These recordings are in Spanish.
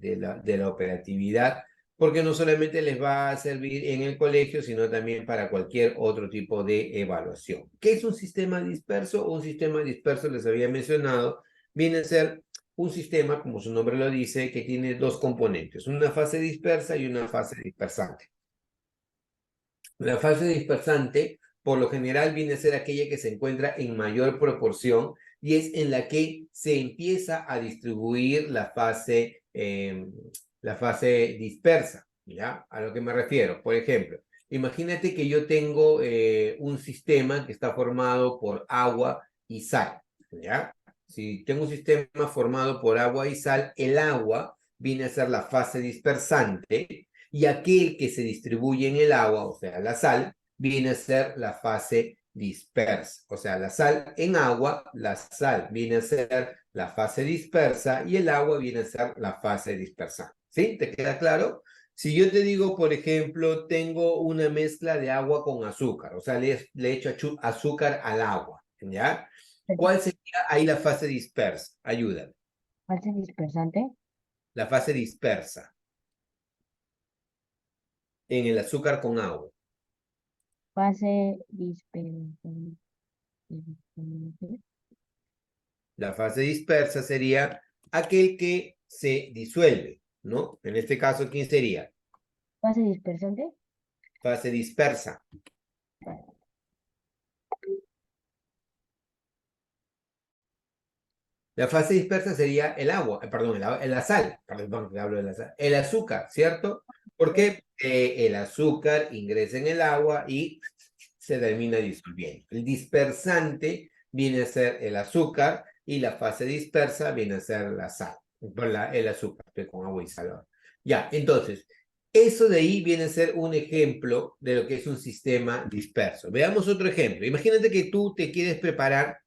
de la operatividad, porque no solamente les va a servir en el colegio, sino también para cualquier otro tipo de evaluación. ¿Qué es un sistema disperso? Un sistema disperso, les había mencionado, viene a ser un sistema, como su nombre lo dice, que tiene dos componentes, una fase dispersa y una fase dispersante. La fase dispersante, por lo general, viene a ser aquella que se encuentra en mayor proporción y es en la que se empieza a distribuir la fase dispersa, ¿ya? A lo que me refiero. Por ejemplo, imagínate que yo tengo un sistema que está formado por agua y sal, ¿ya? Si tengo un sistema formado por agua y sal, el agua viene a ser la fase dispersante y aquel que se distribuye en el agua, o sea, la sal, viene a ser la fase dispersa. O sea, la sal en agua, la sal viene a ser la fase dispersa y el agua viene a ser la fase dispersante. ¿Sí? ¿Te queda claro? Si yo te digo, por ejemplo, tengo una mezcla de agua con azúcar, o sea, le echo azúcar al agua, ¿ya? ¿Cuál sería ahí la fase dispersa? Ayuda. ¿Fase dispersante? La fase dispersa en el azúcar con agua. Fase dispersante. La fase dispersa sería aquel que se disuelve, ¿no? En este caso, ¿quién sería? ¿Fase dispersante? Fase dispersa. La fase dispersa sería el agua, perdón, la sal, perdón, hablo de la sal, el azúcar, ¿cierto? Porque el azúcar ingresa en el agua y se termina disolviendo. El dispersante viene a ser el azúcar y la fase dispersa viene a ser la sal, el azúcar, con agua y sal. Ya, entonces, eso de ahí viene a ser un ejemplo de lo que es un sistema disperso. Veamos otro ejemplo. Imagínate que tú te quieres preparar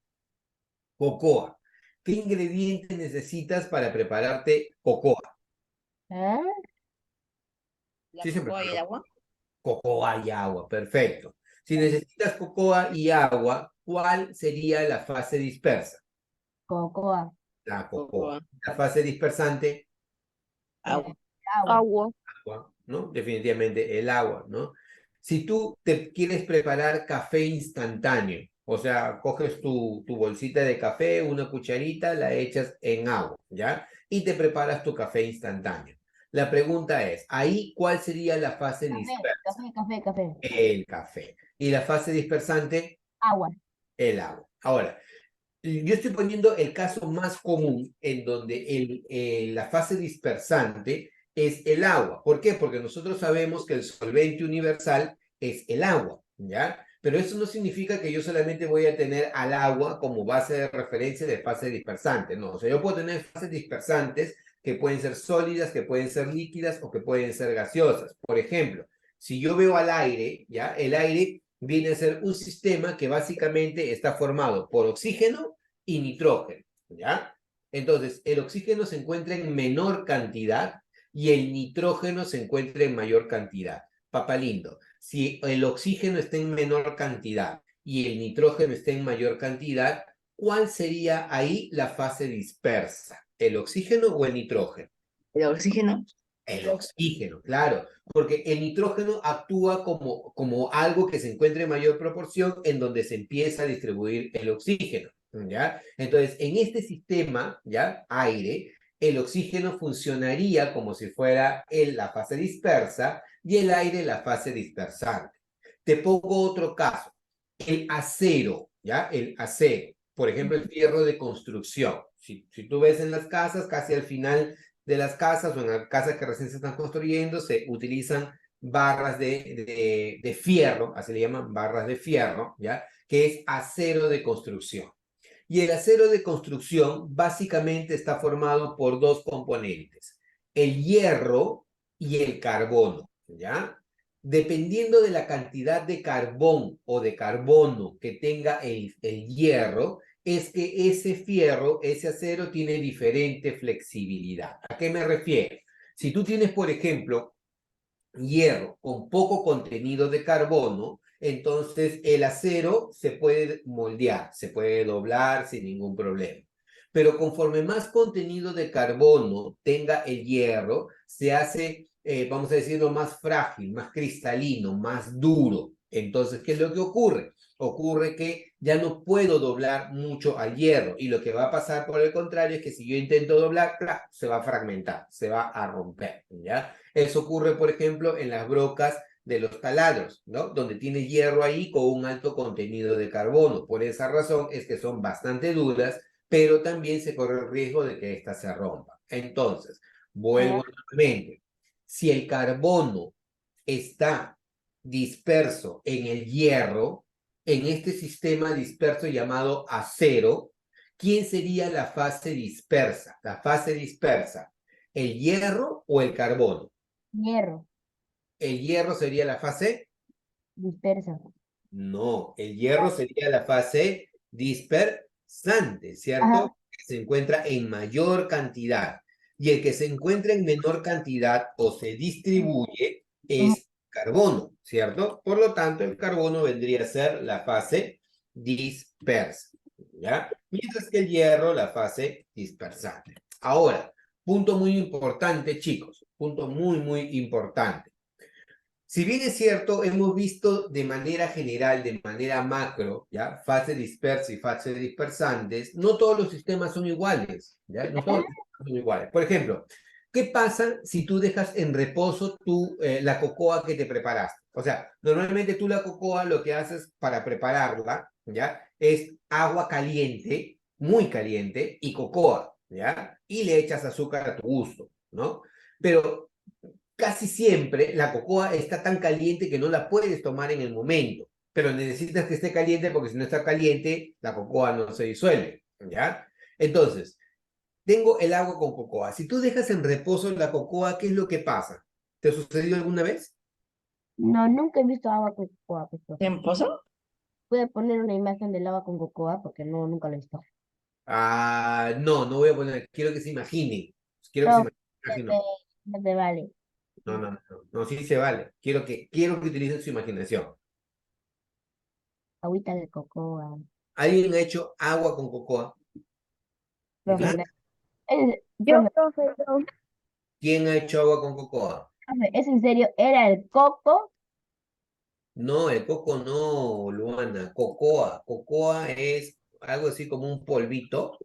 cocoa. ¿Qué ingredientes necesitas para prepararte cocoa? ¿Ah? Sí, La se cocoa y el prepara agua. cocoa y agua, perfecto. Si necesitas cocoa y agua, ¿cuál sería la fase dispersa? Cocoa. La cocoa. Cocoa. La fase dispersante, Agua. Agua. Agua. agua, ¿no? Definitivamente el agua, ¿no? Si tú te quieres preparar café instantáneo, o sea, coges tu bolsita de café, una cucharita, la echas en agua, ¿ya? Y te preparas tu café instantáneo. La pregunta es, ¿ahí cuál sería la fase dispersa? Café. El café. ¿Y la fase dispersante? Agua. El agua. Ahora, yo estoy poniendo el caso más común en donde la fase dispersante es el agua. ¿Por qué? Porque nosotros sabemos que el solvente universal es el agua, ¿ya? Pero eso no significa que yo solamente voy a tener al agua como base de referencia de fase dispersante, no. O sea, yo puedo tener fases dispersantes que pueden ser sólidas, que pueden ser líquidas o que pueden ser gaseosas. Por ejemplo, si yo veo al aire, ¿ya? El aire viene a ser un sistema que básicamente está formado por oxígeno y nitrógeno, ¿ya? Entonces, el oxígeno se encuentra en menor cantidad y el nitrógeno se encuentra en mayor cantidad. Papalindo, si el oxígeno está en menor cantidad y el nitrógeno está en mayor cantidad, ¿cuál sería ahí la fase dispersa? ¿El oxígeno o el nitrógeno? El oxígeno. El oxígeno, claro, porque el nitrógeno actúa como algo que se encuentra en mayor proporción en donde se empieza a distribuir el oxígeno, ¿ya? Entonces, en este sistema, ¿ya? Aire, el oxígeno funcionaría como si fuera la fase dispersa y el aire la fase dispersante. Te pongo otro caso, el acero, ¿ya? El acero, por ejemplo, el fierro de construcción. Si tú ves en las casas, casi al final de las casas o en las casas que recién se están construyendo, se utilizan barras de fierro, así le llaman barras de fierro, ¿ya? Que es acero de construcción. Y el acero de construcción básicamente está formado por dos componentes, el hierro y el carbono, ¿ya? Dependiendo de la cantidad de carbón o de carbono que tenga el hierro, es que ese fierro, ese acero tiene diferente flexibilidad. ¿A qué me refiero? Si tú tienes, por ejemplo, hierro con poco contenido de carbono, entonces el acero se puede moldear, se puede doblar sin ningún problema. pero conforme más contenido de carbono tenga el hierro, se hace, vamos a decirlo, más frágil, más cristalino, más duro. Entonces, ¿qué es lo que ocurre? Ocurre que ya no puedo doblar mucho al hierro y lo que va a pasar por el contrario es que si yo intento doblar, ¡plá!, se va a fragmentar, se va a romper, ¿ya? Eso ocurre, por ejemplo, en las brocas de los taladros, ¿no? Donde tiene hierro ahí con un alto contenido de carbono. Por esa razón es que son bastante duras, pero también se corre el riesgo de que ésta se rompa. Entonces, vuelvo nuevamente. Si el carbono está disperso en el hierro, en este sistema disperso llamado acero, ¿quién sería la fase dispersa? La fase dispersa, ¿el hierro o el carbono? Hierro, ¿El hierro sería la fase? dispersa. No, el hierro sería la fase dispersante, Ajá. ¿cierto? Que se encuentra en mayor cantidad. Y el que se encuentra en menor cantidad o se distribuye Ujú. es carbono, ¿cierto? Por lo tanto, el carbono vendría a ser la fase dispersa, ¿ya? Mientras que el hierro, la fase dispersante. Ahora, punto muy importante, chicos, punto muy, muy importante. Si bien es cierto, hemos visto de manera general, de manera macro, ¿ya? Fase dispersa y fase dispersantes, no todos los sistemas son iguales, ¿ya? No todos los sistemas son iguales. Por ejemplo, ¿qué pasa si tú dejas en reposo la cocoa que te preparaste? O sea, normalmente tú la cocoa lo que haces para prepararla, ¿ya? Es agua caliente, muy caliente, y cocoa, ¿ya? Y le echas azúcar a tu gusto, ¿no? Pero casi siempre la cocoa está tan caliente que no la puedes tomar en el momento, pero necesitas que esté caliente porque si no está caliente, la cocoa no se disuelve, ¿ya? Entonces, tengo el agua con cocoa. Si tú dejas en reposo la cocoa, ¿qué es lo que pasa? ¿Te ha sucedido alguna vez? No, nunca he visto agua con cocoa, pues. ¿En pozo? Puede poner una imagen del agua con cocoa porque no, nunca lo he visto. Ah, no, no voy a poner, quiero que se imagine. Quiero que se No, imagine. no te vale. No, no, no, no, no, sí se vale. Quiero que utilicen su imaginación. Agüita de cocoa. ¿Alguien ha hecho agua con cocoa? Profe, ¿Ya? profe, ¿Quién ha hecho agua con cocoa? profe, ¿es en serio? ¿Era el coco? No, el coco no, Luana. Cocoa. Cocoa es algo así como un polvito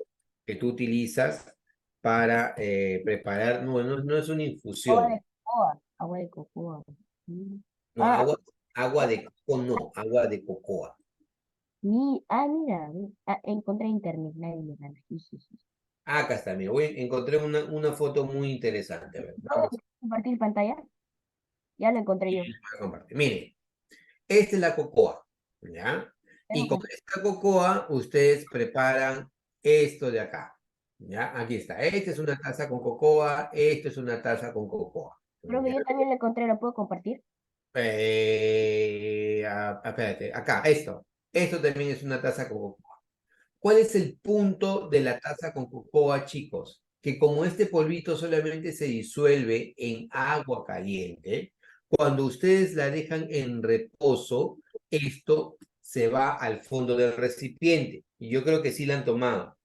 que tú utilizas para preparar. No, no, no es una Agua infusión. de cocoa. Agua de cocoa. Mm. No, Ah, agua de coco no, agua de cocoa. mira. Encontré internet. Nadie me gana. Sí, sí, sí. Acá está, mira, encontré una foto muy interesante. A ver, ¿Puedo vamos compartir pantalla? Ya lo encontré yo. a compartir. Miren, esta es la cocoa, ¿ya? Ya lo Y con encontré. esta cocoa ustedes preparan esto de acá, ¿ya? Aquí está. Esta es una taza con cocoa, esto es una taza con cocoa, Profe, ¿ya? yo también lo encontré. ¿Lo puedo compartir? Espérate, acá, esto. Esto también es una taza con cocoa. ¿Cuál es el punto de la taza con cocoa, chicos? Que como este polvito solamente se disuelve en agua caliente, cuando ustedes la dejan en reposo, esto se va al fondo del recipiente. Y yo creo que sí la han tomado.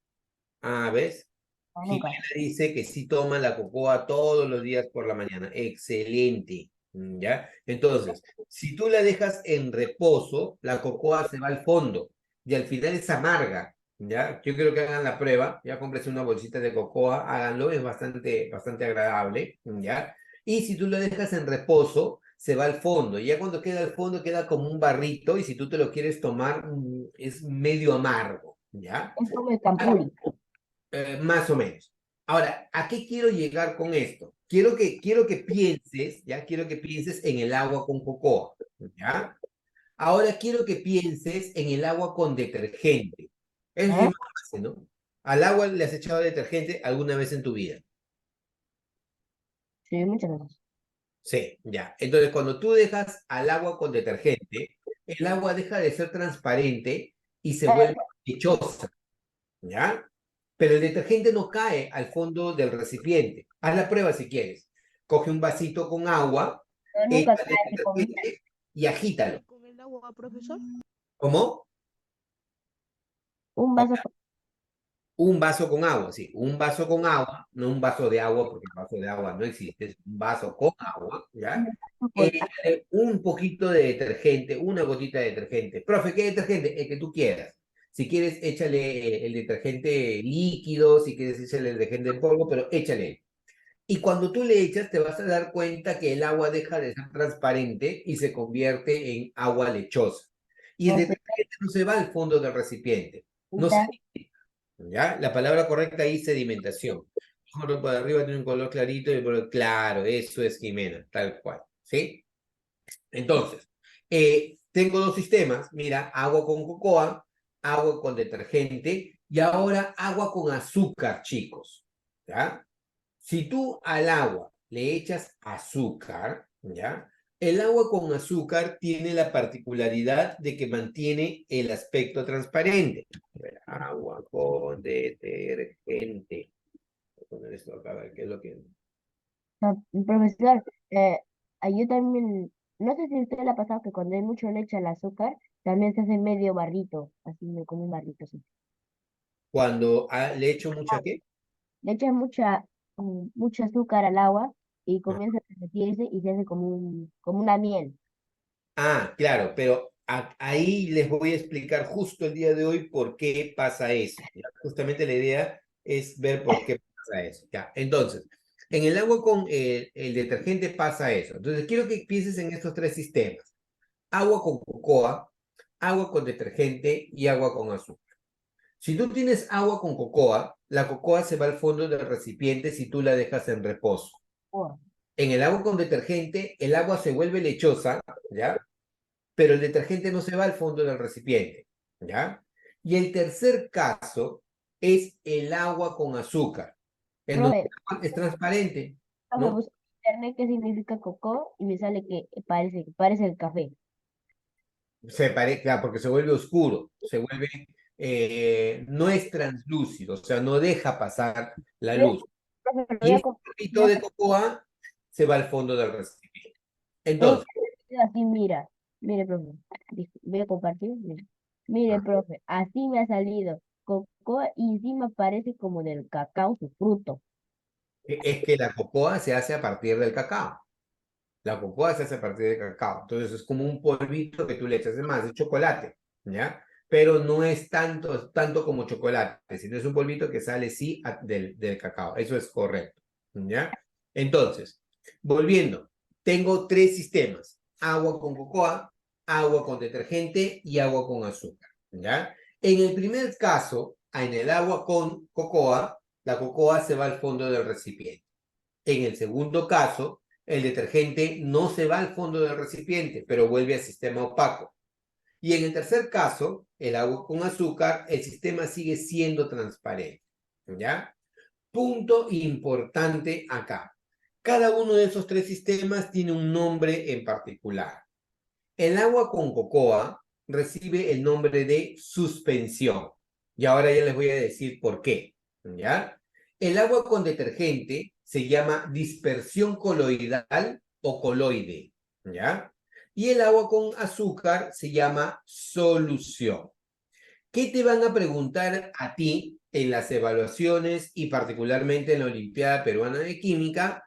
Ah, ¿ves? No, nunca. Jimena dice que sí toma la cocoa todos los días por la mañana. Excelente. ¿Ya? Entonces, si tú la dejas en reposo, la cocoa se va al fondo y al final es amarga. ¿Ya? Yo quiero que hagan la prueba. Ya cómprense una bolsita de cocoa, háganlo, es bastante, bastante agradable. ¿Ya? Y si tú lo dejas en reposo, se va al fondo. Y ya cuando queda al fondo, queda como un barrito y si tú te lo quieres tomar, es medio amargo. ¿Ya? Es como el campuri. Más o menos. Ahora, ¿a qué quiero llegar con esto? Quiero que pienses, ¿ya? Quiero que pienses en el agua con cocoa, ¿ya? Ahora quiero que pienses en el agua con detergente. Es ¿Eh? más fácil, ¿no? ¿Al agua le has echado detergente alguna vez en tu vida? Sí, muchas gracias. Sí, ya. Entonces, cuando tú dejas al agua con detergente, el agua deja de ser transparente y se vuelve lechosa. ¿Ya? Pero el detergente no cae al fondo del recipiente. Haz la prueba si quieres. Coge un vasito con agua, Pero nunca échale cae con detergente y agítalo. ¿Con el agua, profesor? ¿Cómo? un vaso. Un vaso con agua, sí, un vaso con agua, no un vaso de agua, porque el vaso de agua no existe, es un vaso con agua, ¿ya? Con Un poquito de detergente, una gotita de detergente. Profe, ¿qué detergente? El que tú quieras. Si quieres, échale el detergente líquido, si quieres, échale el detergente en polvo, pero échale. Y cuando tú le echas, te vas a dar cuenta que el agua deja de ser transparente y se convierte en agua lechosa. Y el detergente no se va al fondo del recipiente. No se agüita, ¿Ya? La palabra correcta ahí es sedimentación. Por arriba tiene un color clarito y por claro, eso es Jimena, tal cual, ¿sí? Entonces, tengo dos sistemas, mira, agua con cocoa, agua con detergente y ahora agua con azúcar, chicos, ¿ya? Si tú al agua le echas azúcar, ¿ya? El agua con azúcar tiene la particularidad de que mantiene el aspecto transparente. A ver, agua con detergente. Voy a poner esto acá, a ver qué es lo que... profesor, yo también, no sé si a usted le ha pasado que cuando hay mucho leche al azúcar, también se hace medio barrito, así como un barrito, así. Cuando le echo mucha qué. Le echas mucho azúcar al agua y comienza a derretirse y se hace como una miel. Ah, claro, pero ahí les voy a explicar justo el día de hoy por qué pasa eso. ¿Ya? Justamente la idea es ver por qué pasa eso. ¿Ya? Entonces, en el agua con el detergente pasa eso. Entonces, quiero que pienses en estos tres sistemas. Agua con cocoa, agua con detergente y agua con azúcar. Si tú tienes agua con cocoa, la cocoa se va al fondo del recipiente si tú la dejas en reposo. Oh, En el agua con detergente, el agua se vuelve lechosa, ¿ya? Pero el detergente no se va al fondo del recipiente, ¿ya? Y el tercer caso es el agua con azúcar, en donde profe, el agua es transparente, profe, ¿no? busco en internet qué significa coco y me sale que parece el café. Claro, porque se vuelve oscuro, no es translúcido, o sea, no deja pasar la Voy a- luz. Profe, lo voy Y a ese poquito compartir. de cocoa se va al fondo del recipiente. Tengo Entonces, que así, mira, mire, profe, voy a compartir, mire. Mire, profe, así me ha salido coco y encima parece como del cacao su fruto. es que la cocoa se hace a partir del cacao. La cocoa se hace a partir del cacao. Entonces es como un polvito que tú le echas, es más, de chocolate, ¿ya? Pero no es tanto como chocolate, sino es un polvito que sale sí del cacao. Eso es correcto, ¿ya? Entonces, volviendo, tengo tres sistemas: agua con cocoa, agua con detergente y agua con azúcar, ¿ya? En el primer caso, en el agua con cocoa, la cocoa se va al fondo del recipiente. En el segundo caso, el detergente no se va al fondo del recipiente, pero vuelve al sistema opaco. Y en el tercer caso, el agua con azúcar, el sistema sigue siendo transparente. ¿Ya? Punto importante acá. Cada uno de esos tres sistemas tiene un nombre en particular. El agua con cocoa recibe el nombre de suspensión. Y ahora ya les voy a decir por qué. ¿Ya? El agua con detergente se llama dispersión coloidal o coloide. ¿Ya? Y el agua con azúcar se llama solución. ¿Qué te van a preguntar a ti en las evaluaciones y particularmente en la Olimpiada Peruana de Química?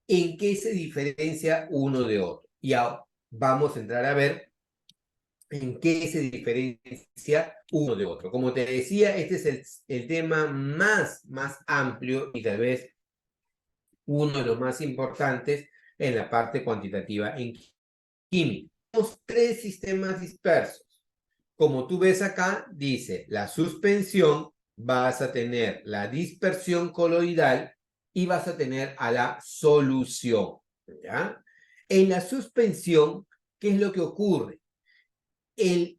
¿En qué se diferencia uno de otro? Y ahora vamos a entrar a ver en qué se diferencia uno de otro. Como te decía, este es el tema más amplio y tal vez uno de los más importantes en la parte cuantitativa en química. Tenemos tres sistemas dispersos. Como tú ves acá, dice la suspensión, vas a tener la dispersión coloidal y vas a tener a la solución. ¿Ya? En la suspensión, ¿qué es lo que ocurre?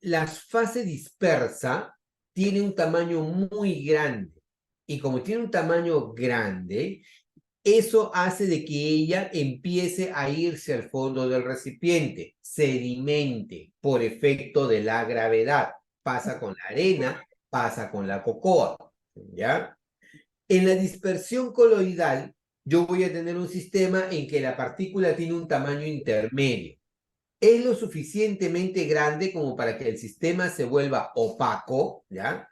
La fase dispersa tiene un tamaño muy grande y como tiene un tamaño grande, eso hace de que ella empiece a irse al fondo del recipiente, sedimente por efecto de la gravedad. Pasa con la arena, pasa con la cocoa, ¿ya? En la dispersión coloidal, yo voy a tener un sistema en que la partícula tiene un tamaño intermedio. Es lo suficientemente grande como para que el sistema se vuelva opaco, ¿ya?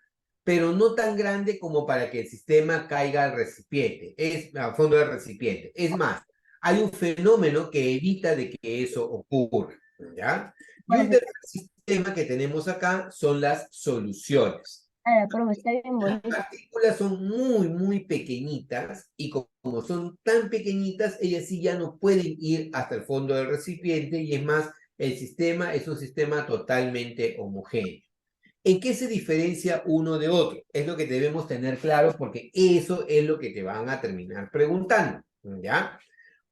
pero no tan grande como para que el sistema caiga al fondo del recipiente. Es más, hay un fenómeno que evita de que eso ocurra, ¿ya? Y ¿Cuál un es el? tercer sistema que tenemos acá son las soluciones. Ah, profe, está bien Las bonito. partículas son muy pequeñitas y como son tan pequeñitas, ellas sí ya no pueden ir hasta el fondo del recipiente y es más, el sistema es un sistema totalmente homogéneo. ¿En qué se diferencia uno de otro? Es lo que debemos tener claro porque eso es lo que te van a terminar preguntando, ¿ya?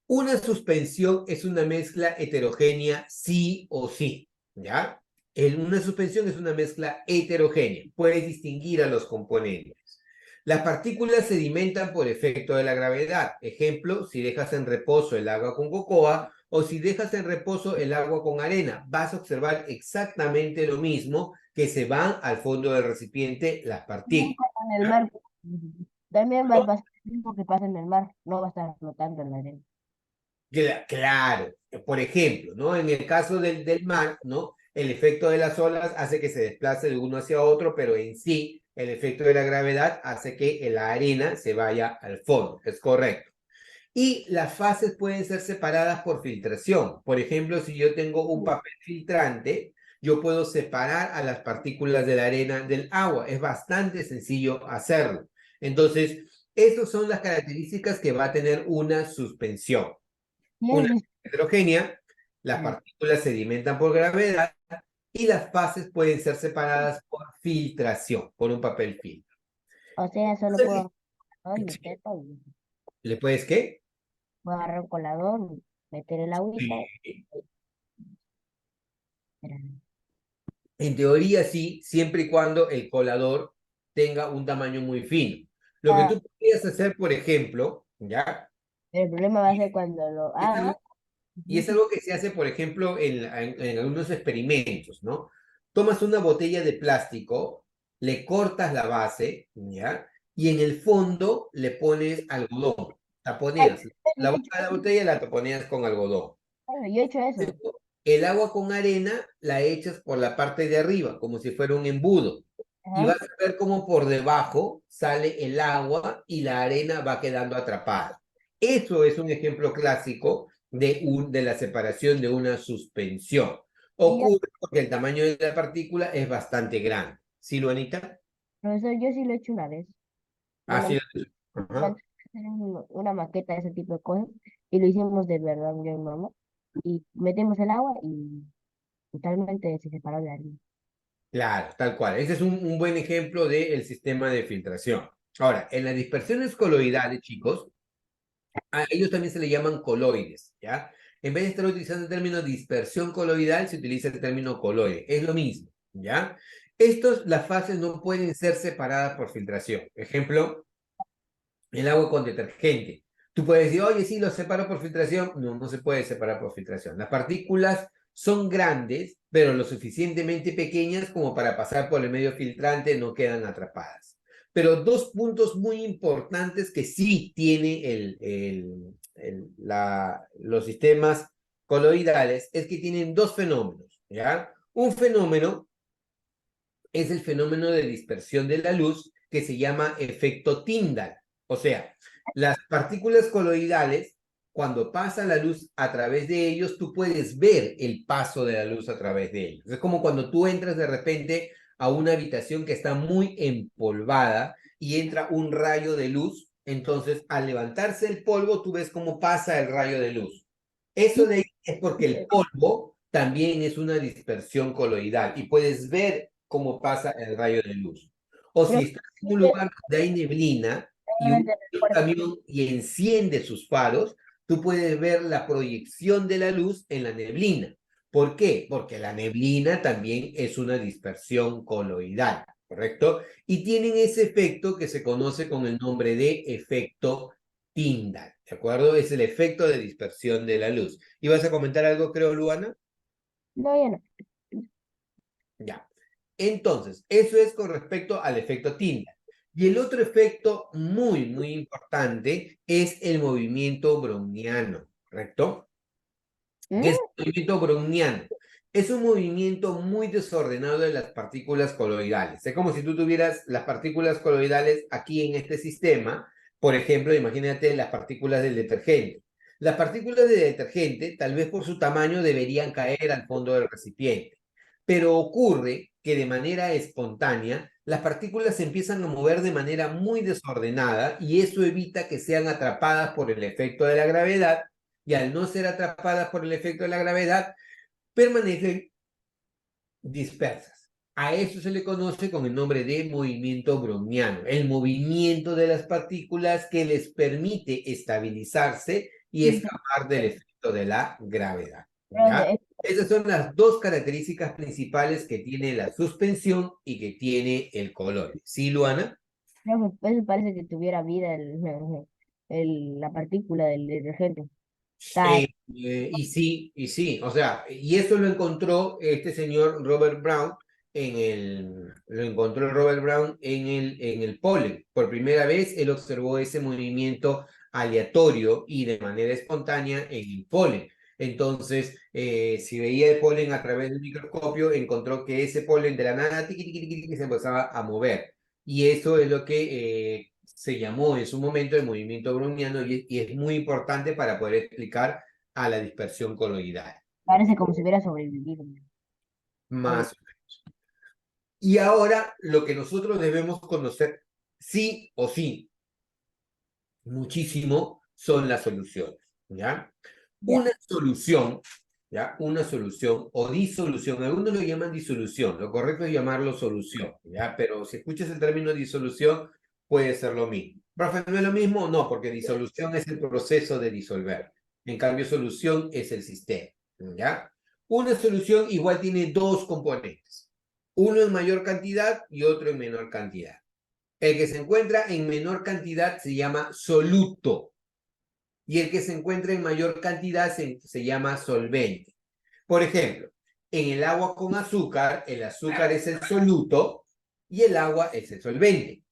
Una suspensión es una mezcla heterogénea sí o sí, ¿ya? Una suspensión es una mezcla heterogénea. Puedes distinguir a los componentes. Las partículas sedimentan por efecto de la gravedad. Ejemplo, si dejas en reposo el agua con cocoa o si dejas en reposo el agua con arena, vas a observar exactamente lo mismo, que se van al fondo del recipiente las También partículas. como en el mar. También va a pasar lo mismo que pasa en el mar. No va a estar flotando en la arena. Claro, por ejemplo, ¿no? En el caso del mar, ¿no? El efecto de las olas hace que se desplace de uno hacia otro, pero en sí, el efecto de la gravedad hace que la arena se vaya al fondo, es correcto. Y las fases pueden ser separadas por filtración. Por ejemplo, si yo tengo un papel filtrante, yo puedo separar a las partículas de la arena del agua. Es bastante sencillo hacerlo. Entonces, esas son las características que va a tener una suspensión. Y Una es dis- heterogénea, las mm, partículas sedimentan por gravedad y las fases pueden ser separadas por filtración, por un papel filtro. O sea, solo puedo agarrar y meterlo y ¿Le puedes qué? puedo agarrar un colador, meter el agüita. Sí. Espera, En teoría sí, siempre y cuando el colador tenga un tamaño muy fino. Lo que ah, tú podrías hacer, por ejemplo, ¿ya? el problema va a ser cuando lo Es haga. algo, y es algo que se hace, por ejemplo, en algunos experimentos, ¿no? Tomas una botella de plástico, le cortas la base, ¿ya? Y en el fondo le pones algodón, taponeas. Yo La he boca hecho de la eso. botella la taponeas con algodón. Yo he hecho eso. El agua con arena la echas por la parte de arriba, como si fuera un embudo. Y Ajá. vas a ver cómo por debajo sale el agua y la arena va quedando atrapada. Eso es un ejemplo clásico de la separación de una suspensión. Y yo, Ocurre porque el tamaño de la partícula es bastante grande. ¿Sí, Luanita? profesor, yo sí lo he hecho una vez. Me Así mandó, es. me Ajá. mandó a hacer una maqueta de ese tipo de cosas y lo hicimos de verdad, yo y mi mamá. Y metimos el agua y totalmente se separó de la harina. Claro, tal cual. Ese es un buen ejemplo del sistema de filtración. Ahora, en las dispersiones coloidales, chicos, a ellos también se le llaman coloides, ¿ya? En vez de estar utilizando el término dispersión coloidal, se utiliza el término coloide. Es lo mismo, ¿ya? Las fases no pueden ser separadas por filtración. Ejemplo, el agua con detergente. Tú puedes decir, oye, sí, lo separo por filtración. No, no se puede separar por filtración. Las partículas son grandes, pero lo suficientemente pequeñas como para pasar por el medio filtrante, no quedan atrapadas. Pero dos puntos muy importantes que sí tiene los sistemas coloidales es que tienen dos fenómenos, ¿ya? Un fenómeno es el fenómeno de dispersión de la luz que se llama efecto Tyndall. O sea, las partículas coloidales, cuando pasa la luz a través de ellos, tú puedes ver el paso de la luz a través de ellos. Es como cuando tú entras de repente a una habitación que está muy empolvada y entra un rayo de luz, entonces al levantarse el polvo, tú ves cómo pasa el rayo de luz. Eso Sí, de ahí es porque el polvo también es una dispersión coloidal y puedes ver cómo pasa el rayo de luz. O pero si estás en un lugar donde hay neblina y un obviamente recuerdo. camión y enciende sus faros, tú puedes ver la proyección de la luz en la neblina. ¿Por qué? Porque la neblina también es una dispersión coloidal, ¿correcto? Y tienen ese efecto que se conoce con el nombre de efecto Tyndall, ¿de acuerdo? Es el efecto de dispersión de la luz. ¿Ibas a comentar algo, creo, Luana? No, ya no. Ya. Entonces, eso es con respecto al efecto Tyndall. Y el otro efecto muy importante es el movimiento browniano, ¿correcto? ¿Qué es ¿Mm? el movimiento browniano? es un movimiento muy desordenado de las partículas coloidales. Es como si tú tuvieras las partículas coloidales aquí en este sistema. Por ejemplo, imagínate las partículas del detergente. Las partículas del detergente, tal vez por su tamaño, deberían caer al fondo del recipiente. Pero ocurre que de manera espontánea, las partículas se empiezan a mover de manera muy desordenada y eso evita que sean atrapadas por el efecto de la gravedad. Y al no ser atrapadas por el efecto de la gravedad, permanecen dispersas. A eso se le conoce con el nombre de movimiento browniano, el movimiento de las partículas que les permite estabilizarse y escapar del efecto de la gravedad. ¿Ya? Profe, Esas son las dos características principales que tiene la suspensión y que tiene el color. ¿Sí, Luana? eso parece que tuviera vida la partícula del detergente. Está ahí. Y sí, o sea, y eso lo encontró este señor Robert Brown lo encontró Robert Brown en el polen. Por primera vez él observó ese movimiento aleatorio y de manera espontánea en el polen. Entonces, si veía el polen a través del microscopio, encontró que ese polen de la nada tiqui, tiqui, tiqui, tiqui, se empezaba a mover. Y eso es lo que se llamó en su momento el movimiento browniano y es muy importante para poder explicar a la dispersión coloidal. Parece como si hubiera sobrevivido. Oye, Más. Y ahora lo que nosotros debemos conocer, sí o sí, muchísimo, son las soluciones, ¿ya? ya. Una solución, ¿ya? Una solución o disolución, algunos lo llaman disolución, lo correcto es llamarlo solución, ¿ya? Pero si escuchas el término disolución, puede ser lo mismo. ¿Profe, no es lo mismo? No, porque disolución es el proceso de disolver. En cambio, solución es el sistema, ¿ya? Una solución igual tiene dos componentes, uno en mayor cantidad y otro en menor cantidad. El que se encuentra en menor cantidad se llama soluto y el que se encuentra en mayor cantidad se llama solvente. Por ejemplo, en el agua con azúcar, el azúcar es el soluto y el agua es el solvente.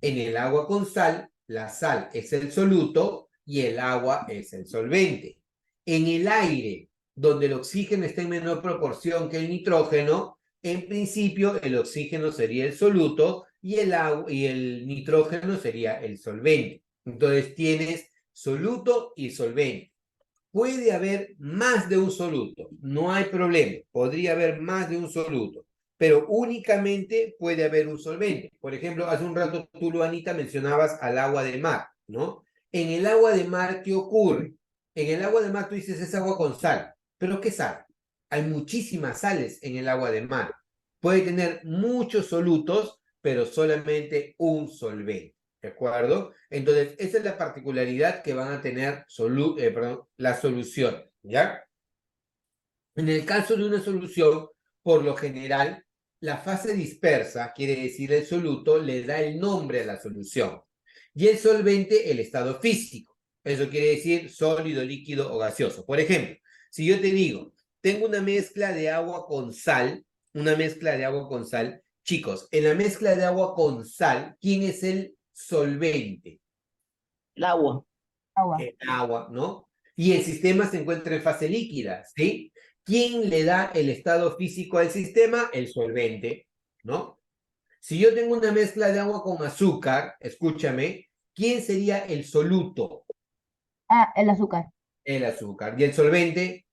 En el agua con sal, la sal es el soluto y el agua es el solvente. En el aire, donde el oxígeno está en menor proporción que el nitrógeno, en principio el oxígeno sería el soluto y el nitrógeno sería el solvente. Entonces tienes soluto y solvente. Puede haber más de un soluto, no hay problema, podría haber más de un soluto, pero únicamente puede haber un solvente. Por ejemplo, hace un rato tú, Luanita, mencionabas al agua de mar, ¿no? En el agua de mar, ¿qué ocurre? En el agua de mar tú dices es agua con sal, pero ¿qué sal? Hay muchísimas sales en el agua de mar. Puede tener muchos solutos, pero solamente un solvente. ¿De acuerdo? Entonces, esa es la particularidad que van a tener las soluciones, ¿ya? En el caso de una solución, por lo general, la fase dispersa, quiere decir el soluto, le da el nombre a la solución. Y el solvente, el estado físico. Eso quiere decir sólido, líquido o gaseoso. Por ejemplo, si yo te digo, tengo una mezcla de agua con sal, una mezcla de agua con sal, chicos, en la mezcla de agua con sal, ¿quién es el solvente? El agua. Agua. El agua, ¿no? Y el sistema se encuentra en fase líquida, ¿sí? ¿Quién le da el estado físico al sistema? El solvente, ¿no? Si yo tengo una mezcla de agua con azúcar, escúchame, ¿quién sería el soluto? Ah, el azúcar. El azúcar. ¿Y el solvente?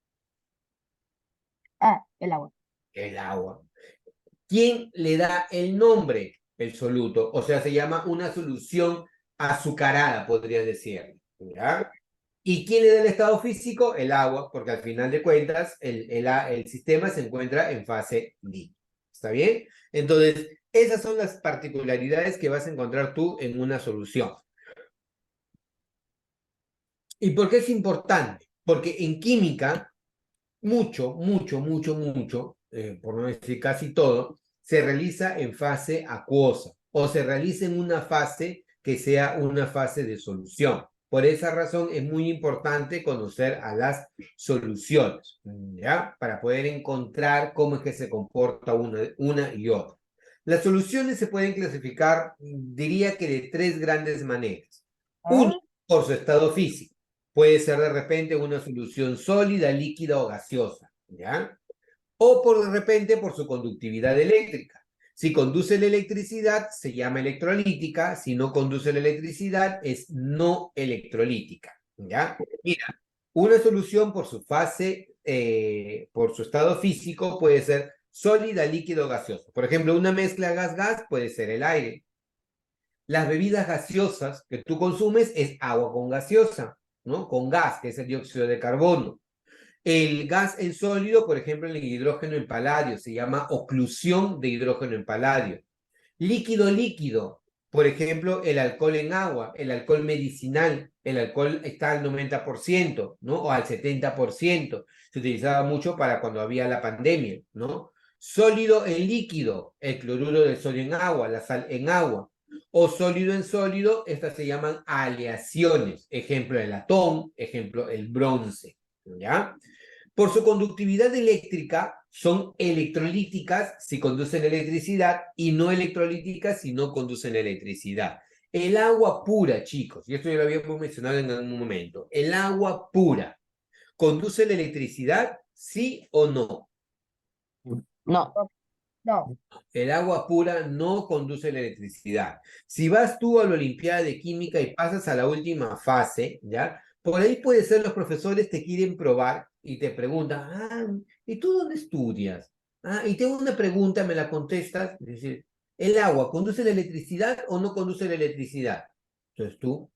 Ah, el agua. El agua. ¿Quién le da el nombre? El soluto. O sea, se llama una solución azucarada, podría decir. ¿Ya? ¿Y quién le da el estado físico? El agua, porque al final de cuentas el sistema se encuentra en fase líquida. ¿Está bien? Entonces, esas son las particularidades que vas a encontrar tú en una solución. ¿Y por qué es importante? Porque en química, mucho, por no decir casi todo, se realiza en fase acuosa o se realiza en una fase que sea una fase de solución. Por esa razón es muy importante conocer a las soluciones, ¿ya? Para poder encontrar cómo es que se comporta una y otra. Las soluciones se pueden clasificar, diría que de tres grandes maneras. Uno, ¿Ah? por su estado físico. Puede ser de repente una solución sólida, líquida o gaseosa, ¿ya? o por de repente por su conductividad eléctrica. Si conduce la electricidad, se llama electrolítica. Si no conduce la electricidad, es no electrolítica. ¿Ya? Mira, una solución por su fase, por su estado físico, puede ser sólida, líquido, gaseoso. Por ejemplo, una mezcla gas-gas puede ser el aire. Las bebidas gaseosas que tú consumes es agua con gaseosa, ¿no? Con gas, que es el dióxido de carbono. El gas en sólido, por ejemplo, el hidrógeno en paladio, se llama oclusión de hidrógeno en paladio. Líquido líquido, por ejemplo, el alcohol en agua, el alcohol medicinal, el alcohol está al 90%, ¿no? O al 70%. Se utilizaba mucho para cuando había la pandemia, ¿no? Sólido en líquido, el cloruro de sodio en agua, la sal en agua. O sólido en sólido, estas se llaman aleaciones. Ejemplo, el latón, ejemplo, el bronce, ¿ya? Por su conductividad eléctrica, son electrolíticas si conducen electricidad y no electrolíticas si no conducen electricidad. El agua pura, chicos, y esto ya lo habíamos mencionado en algún momento, el agua pura, ¿conduce la electricidad? ¿Sí o no? No. No, El agua pura no conduce la electricidad. Si vas tú a la Olimpiada de Química y pasas a la última fase, ¿ya? Por ahí puede ser los profesores te quieren probar y te preguntan, ¿y tú dónde estudias? Y tengo una pregunta, me la contestas, es decir, ¿el agua conduce la electricidad o no conduce la electricidad? Entonces tú,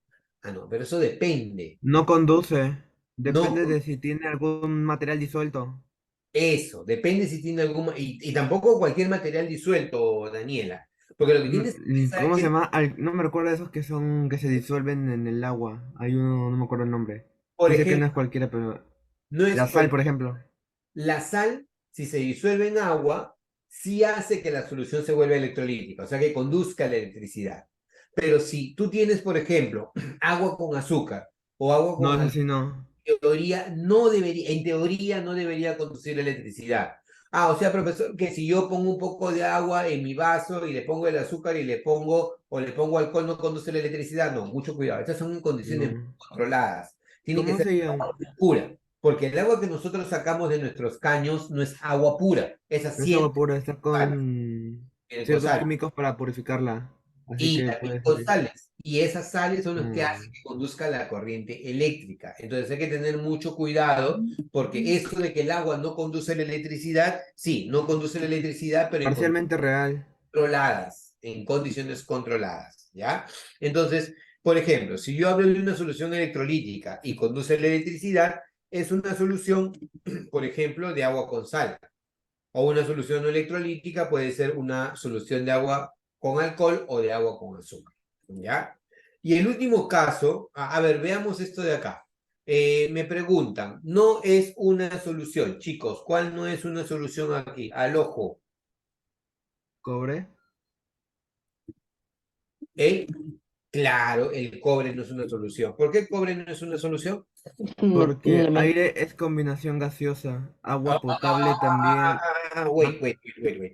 no, pero eso depende. No conduce. No, Depende de si tiene algún material disuelto. eso, depende si tiene algún, y tampoco cualquier material disuelto, Daniela, porque lo que tienes que pensar ¿Cómo se es, llama? No me recuerdo de esos que son que se disuelven en el agua. Hay uno, no me acuerdo el nombre. por Sí sé que no ejemplo, es cualquiera, pero no es, la sal, por ejemplo. la sal, si se disuelve en agua, sí hace que la solución se vuelva electrolítica, o sea que conduzca la electricidad. Pero si tú tienes, por ejemplo, agua con azúcar o agua No, con eso alcohol, sí no. en teoría no debería conducir la electricidad. O sea, profesor, que si yo pongo un poco de agua en mi vaso y le pongo el azúcar y le pongo alcohol, no conduce la electricidad. No, mucho cuidado. Estas son en condiciones No. controladas. Tiene que ¿Cómo ser se llama? pura, porque el agua que nosotros sacamos de nuestros caños no es agua pura, esa No es siempre agua pura, está sal, con viene con ciertos sal. químicos para purificarla. Así Y que también puede con salir. sales. Y esas sales son las que hacen Mm. que conduzca la corriente eléctrica. Entonces hay que tener mucho cuidado porque eso de que el agua no conduce la electricidad, sí, no conduce la electricidad, pero en Parcialmente real. controladas, en condiciones controladas, ¿ya? Entonces, por ejemplo, si yo hablo de una solución electrolítica y conduce la electricidad, es una solución, por ejemplo, de agua con sal. O una solución no electrolítica puede ser una solución de agua con alcohol o de agua con azúcar, ¿ya? Y el último caso, a ver, veamos esto de acá. Me preguntan, no es una solución, chicos, ¿cuál no es una solución aquí? Al ojo, Cobre. ¿eh? Claro, el cobre no es una solución. ¿Por qué el cobre no es una solución? No tiene Porque elemento. aire es combinación gaseosa. Ah, Agua potable también. wait, ¿Ah? wait, wait,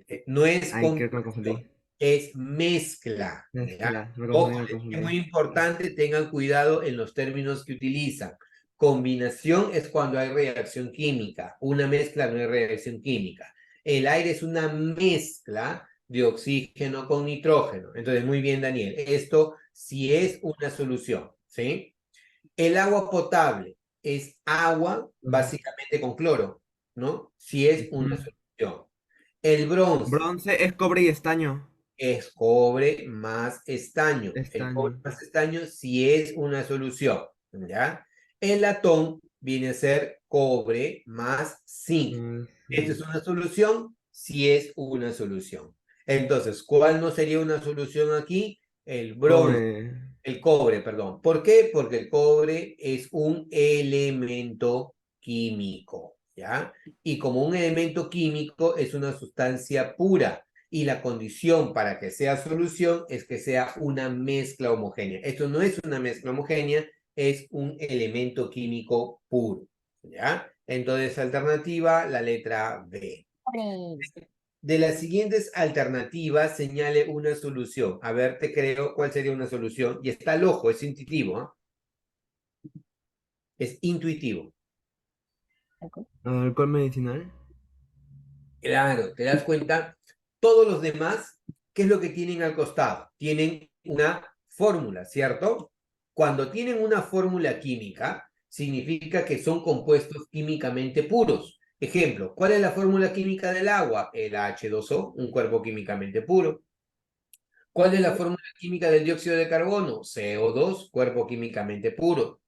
wait. No es Ay, creo que me combinación, confundí. es mezcla, ¿ya? Mezcla. Me confundí, Ojo, me es confundí. muy importante, tengan cuidado en los términos que utilizan. Combinación es cuando hay reacción química. Una mezcla no hay reacción química. El aire es una mezcla de oxígeno con nitrógeno. Entonces, muy bien, Daniel. Esto sí es una solución, ¿sí? El agua potable es agua básicamente con cloro, ¿no? Si es una Ujú. solución. El bronce Bronce es cobre y estaño. es cobre más estaño. El cobre Estaño. más estaño sí es una solución, ¿ya? El latón viene a ser cobre más zinc. ¿Esta es Sí. una solución? Sí es una solución. Entonces, ¿cuál no sería una solución aquí? El bronce. Cobre. El cobre, perdón. ¿Por qué? Porque el cobre es un elemento químico, ¿ya? Y como un elemento químico es una sustancia pura y la condición para que sea solución es que sea una mezcla homogénea. Esto no es una mezcla homogénea, es un elemento químico puro, ¿ya? Entonces, alternativa, la letra B. pobre. De las siguientes alternativas, señale una solución. A ver, te creo cuál sería una solución. Y está al ojo, es intuitivo, ¿eh? Es intuitivo. Alcohol. Alcohol medicinal. Claro, te das cuenta, todos los demás, ¿qué es lo que tienen al costado? Tienen una fórmula, ¿cierto? Cuando tienen una fórmula química, significa que son compuestos químicamente puros. Ejemplo, ¿cuál es la fórmula química del agua? El H2O, un cuerpo químicamente puro. ¿Cuál es la fórmula química del dióxido de carbono? CO2, cuerpo químicamente puro.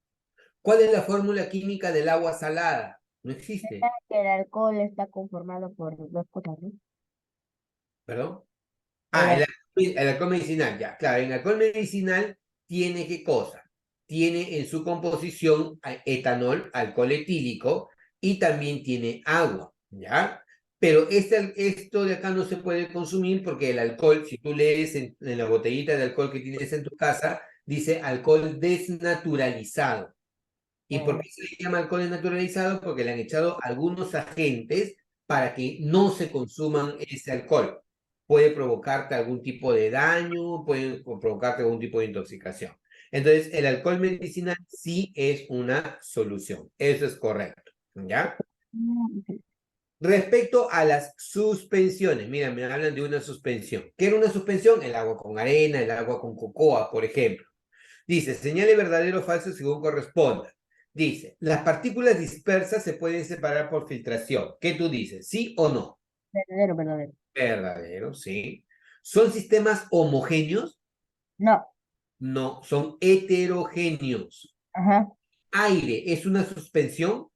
¿Cuál es la fórmula química del agua salada? No existe, Que el alcohol está conformado por dos cosas, ¿no? ¿perdón? El Ah, al- el alcohol medicinal, ya, claro, el alcohol medicinal tiene qué cosa? Tiene en su composición etanol, alcohol etílico y también tiene agua, ¿ya? Pero esto de acá no se puede consumir porque el alcohol, si tú lees en la botellita de alcohol que tienes en tu casa, dice alcohol desnaturalizado. ¿Y por eh, qué se le llama alcohol desnaturalizado? Porque le han echado algunos agentes para que no se consuman ese alcohol. Puede provocarte algún tipo de daño, puede provocarte algún tipo de intoxicación. Entonces, el alcohol medicinal sí es una solución. Eso es correcto. ¿Ya? mm, Respecto a las suspensiones, mira, me hablan de una suspensión. ¿Qué era una suspensión? El agua con arena, el agua con cocoa, por ejemplo. Dice, señale verdadero o falso según corresponda. Dice, las partículas dispersas se pueden separar por filtración. ¿Qué tú dices? ¿Sí o no? verdadero, verdadero. Verdadero, sí. ¿Son sistemas homogéneos? No, No, son heterogéneos. ajá. ¿Aire es una suspensión?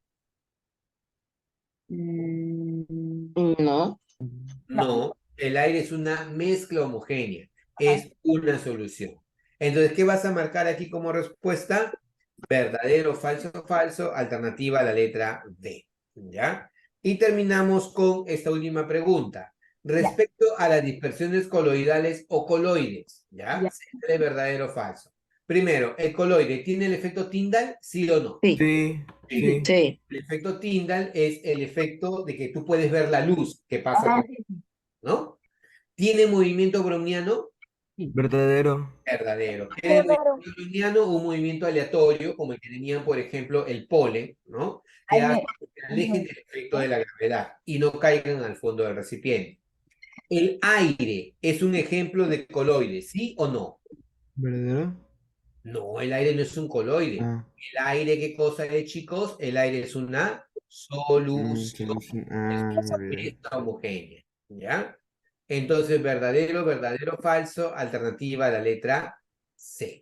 Mm, No. no, No, el aire es una mezcla homogénea. ajá. Es una solución. Entonces, ¿qué vas a marcar aquí como respuesta? Verdadero, falso, falso, alternativa a la letra D. ¿Ya? Y terminamos con esta última pregunta. Ya, Respecto a las dispersiones coloidales o coloides, ¿ya? ya. Señale verdadero o falso. Primero, ¿el coloide tiene el efecto Tyndall? ¿Sí o no? Sí, Sí, Sí. sí. sí. El efecto Tyndall es el efecto de que tú puedes ver la luz que pasa Ajá, por, sí, sí, ¿no? ¿Tiene movimiento browniano? sí. Verdadero. Verdadero. ¿Tiene Pero, movimiento browniano? Un movimiento aleatorio, como el que tenían, por ejemplo, el polen, ¿no? Que ahí hace me, que se alejen ujú. del efecto de la gravedad y no caigan al fondo del recipiente. ¿El aire es un ejemplo de coloide, sí o no? ¿Verdadero? No, el aire no es un coloide. Ah, ¿El aire qué cosa es, chicos? El aire es una solución. solución. Es Ah, una muy bien. mezcla homogénea, ¿ya? Entonces, verdadero, verdadero, falso, alternativa a la letra C.